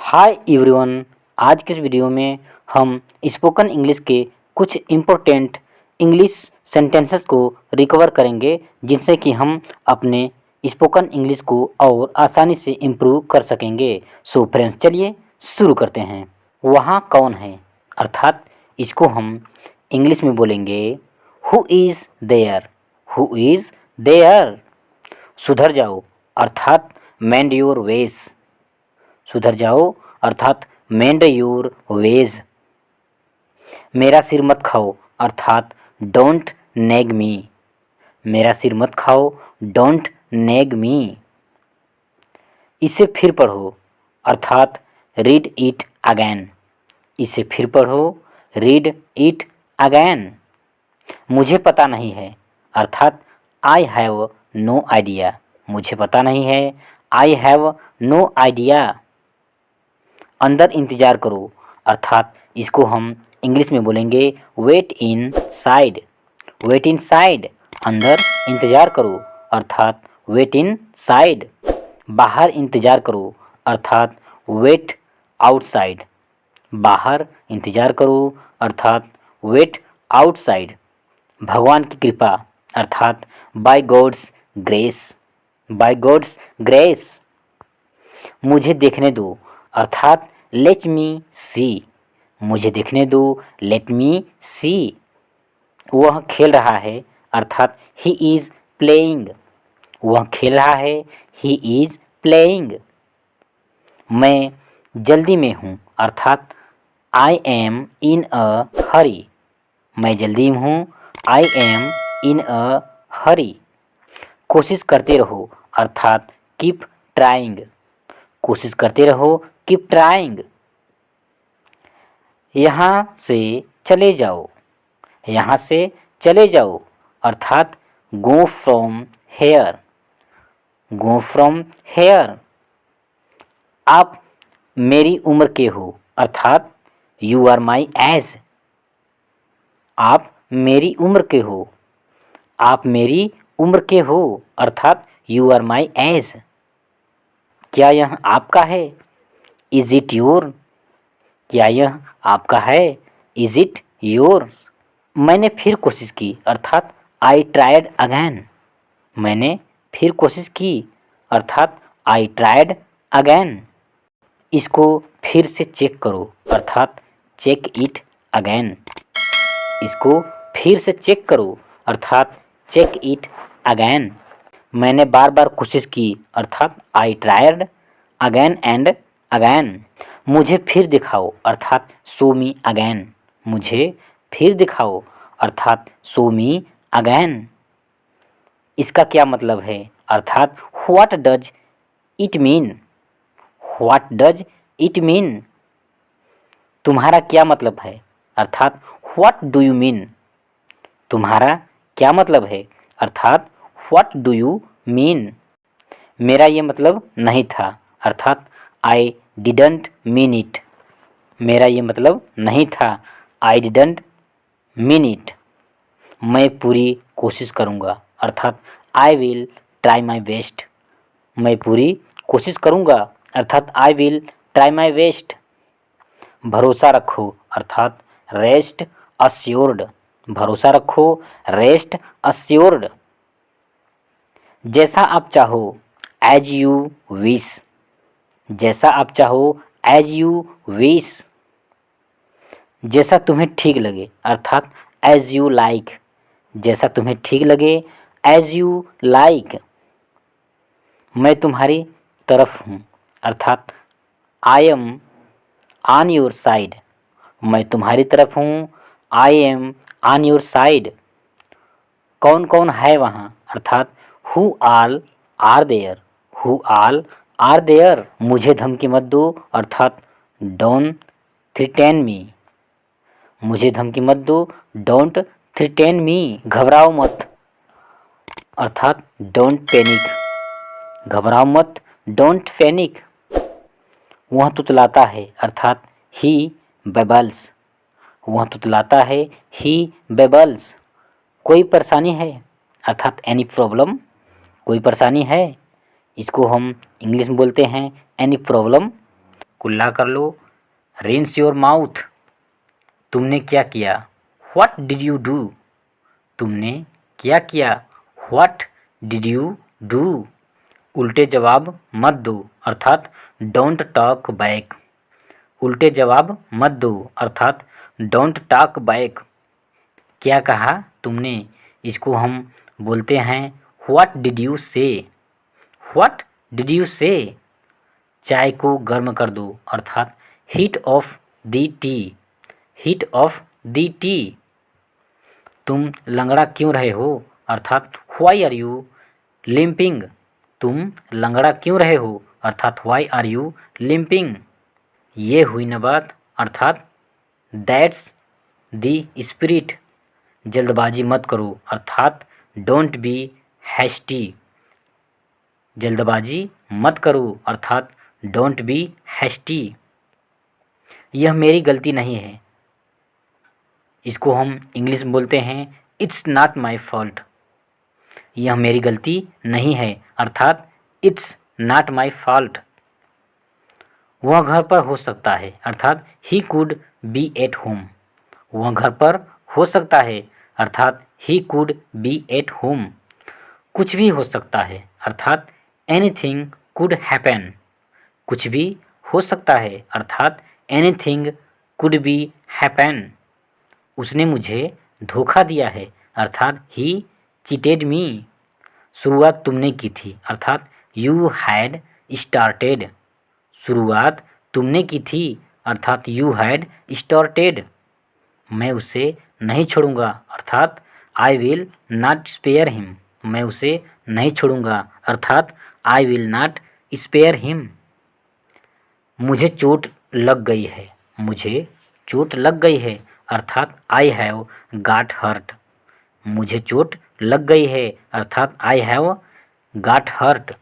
Hi everyone. आज के इस वीडियो में हम स्पोकन इंग्लिश के कुछ इम्पोर्टेंट इंग्लिश सेंटेंसेस को रिकवर करेंगे, जिनसे कि हम अपने स्पोकन इंग्लिश को और आसानी से इम्प्रूव कर सकेंगे। सो फ्रेंड्स, चलिए शुरू करते हैं। वहाँ कौन है, अर्थात इसको हम इंग्लिश में बोलेंगे who is there. Who is there. सुधर जाओ, अर्थात मेंड योर वेज। सुधर जाओ अर्थात मेंड योर वेज। मेरा सिर मत खाओ, अर्थात डोंट नेग मी। मेरा सिर मत खाओ, डोंट नेग मी। इसे फिर पढ़ो, अर्थात रीड इट अगैन। इसे फिर पढ़ो, रीड इट अगैन। मुझे पता नहीं है, अर्थात आई हैव नो आइडिया। मुझे पता नहीं है, आई हैव नो आइडिया। अंदर इंतज़ार करो, अर्थात इसको हम इंग्लिश में बोलेंगे वेट इन साइड। वेट इन साइड। अंदर इंतज़ार करो, अर्थात वेट इन साइड। बाहर इंतज़ार करो, अर्थात वेट आउटसाइड। बाहर इंतज़ार करो, अर्थात वेट आउटसाइड। भगवान की कृपा, अर्थात by God's grace. By God's grace. मुझे देखने दो, अर्थात लेट मी सी। मुझे देखने दो, लेट मी सी। वह खेल रहा है, अर्थात ही इज़ प्लेइंग। वह खेल रहा है, ही इज़ प्लेइंग। मैं जल्दी में हूँ, अर्थात आई एम इन अ हरी। मैं जल्दी में हूँ, आई एम इन अ हरी। कोशिश करते रहो, अर्थात कीप ट्राइंग। कोशिश करते रहो, कीप ट्राइंग। यहाँ से चले जाओ। यहाँ से चले जाओ, अर्थात go from here. Go from here. आप मेरी उम्र के हो, अर्थात यू आर माई एज। आप मेरी उम्र के हो। आप मेरी उम्र के हो, अर्थात यू आर माई एज। क्या यह आपका है, इज़ इट योर। क्या यह आपका है, इज़ इट योर्स। मैंने फिर कोशिश की, अर्थात आई ट्राइड अगैन। मैंने फिर कोशिश की, अर्थात आई ट्राइड अगैन। इसको फिर से चेक करो, अर्थात चेक इट अगैन। इसको फिर से चेक करो, अर्थात चेक इट अगैन। मैंने बार बार कोशिश की, अर्थात I tried again and again. मुझे फिर दिखाओ, अर्थात शो मी अगैन। मुझे फिर दिखाओ, अर्थात शो मी अगैन। इसका क्या मतलब है, अर्थात what does it mean. What does it mean. तुम्हारा क्या मतलब है, अर्थात व्हाट डू यू मीन। तुम्हारा क्या मतलब है, अर्थात व्हाट डू यू मीन। मेरा ये मतलब नहीं था, अर्थात आई डिडंट मीन इट। मेरा ये मतलब नहीं था, आई डिडंट मीन इट। मैं पूरी कोशिश करूँगा, अर्थात I will try my best. मैं पूरी कोशिश करूँगा, अर्थात I will try my best. भरोसा रखो, अर्थात रेस्ट अस्योर्ड। भरोसा रखो, रेस्ट अस्योर्ड। जैसा आप चाहो, एज यू विश। जैसा आप चाहो, एज यू विश। जैसा तुम्हें ठीक लगे, अर्थात एज यू लाइक। जैसा तुम्हें ठीक लगे, एज यू लाइक। मैं तुम्हारी तरफ हूँ, अर्थात I am on your side. मैं तुम्हारी तरफ हूँ, I am on your side. कौन कौन है वहाँ, अर्थात who all are there. Who all are there. मुझे धमकी मत दो, अर्थात डोंट थ्रेटन मी। मुझे धमकी मत दो, डोंट थ्रेटन मी। घबराओ मत, अर्थात डोंट पैनिक। घबराओ मत, डोंट पैनिक। वह तुतलाता है, अर्थात ही बेबल्स। वह तुतलाता है, ही बेबल्स। कोई परेशानी है, अर्थात एनी प्रॉब्लम। कोई परेशानी है, इसको हम इंग्लिश में बोलते हैं एनी प्रॉब्लम। कुल्ला कर लो। रिंस योर माउथ, तुमने क्या किया। व्हाट डिड यू डू, तुमने क्या किया। What did you do. उल्टे जवाब मत दो, अर्थात डोंट टॉक बैक। उल्टे जवाब मत दो, अर्थात डोंट टॉक बैक। क्या कहा तुमने, इसको हम बोलते हैं व्हाट डिड यू से। व्हाट डिड यू से। चाय को गर्म कर दो, अर्थात heat of the T. Heat of the T. तुम लंगड़ा क्यों रहे हो, अर्थात व्हाई आर यू लिम्पिंग। तुम लंगड़ा क्यों रहे हो, अर्थात व्हाई आर यू लिम्पिंग। ये हुई न बात, अर्थात दैट्स दी स्पिरिट। जल्दबाजी मत करो, अर्थात डोंट बी हैस्टी। जल्दबाजी मत करो, अर्थात डोंट बी हैस्टी। यह मेरी गलती नहीं है, इसको हम इंग्लिश में बोलते हैं इट्स नॉट माई फॉल्ट। यह मेरी गलती नहीं है, अर्थात इट्स नॉट माई फॉल्ट। वह घर पर हो सकता है, अर्थात he could be at home. वह घर पर हो सकता है, अर्थात he could be at home. कुछ भी हो सकता है, अर्थात एनीथिंग कुड हैपन। कुछ भी हो सकता है, अर्थात एनीथिंग कुड बी हैपन। उसने मुझे धोखा दिया है, अर्थात ही चीटेड मी। शुरुआत तुमने की थी, अर्थात यू हैड स्टार्टेड। शुरुआत तुमने की थी, अर्थात यू हैड स्टार्टेड। मैं उसे नहीं छोड़ूंगा, अर्थात I will not spare him. मैं उसे नहीं छोड़ूंगा, अर्थात I will not spare him. मुझे चोट लग गई है। मुझे चोट लग गई है, अर्थात आई हैव गॉट हर्ट। मुझे चोट लग गई है, अर्थात आई हैव गॉट हर्ट।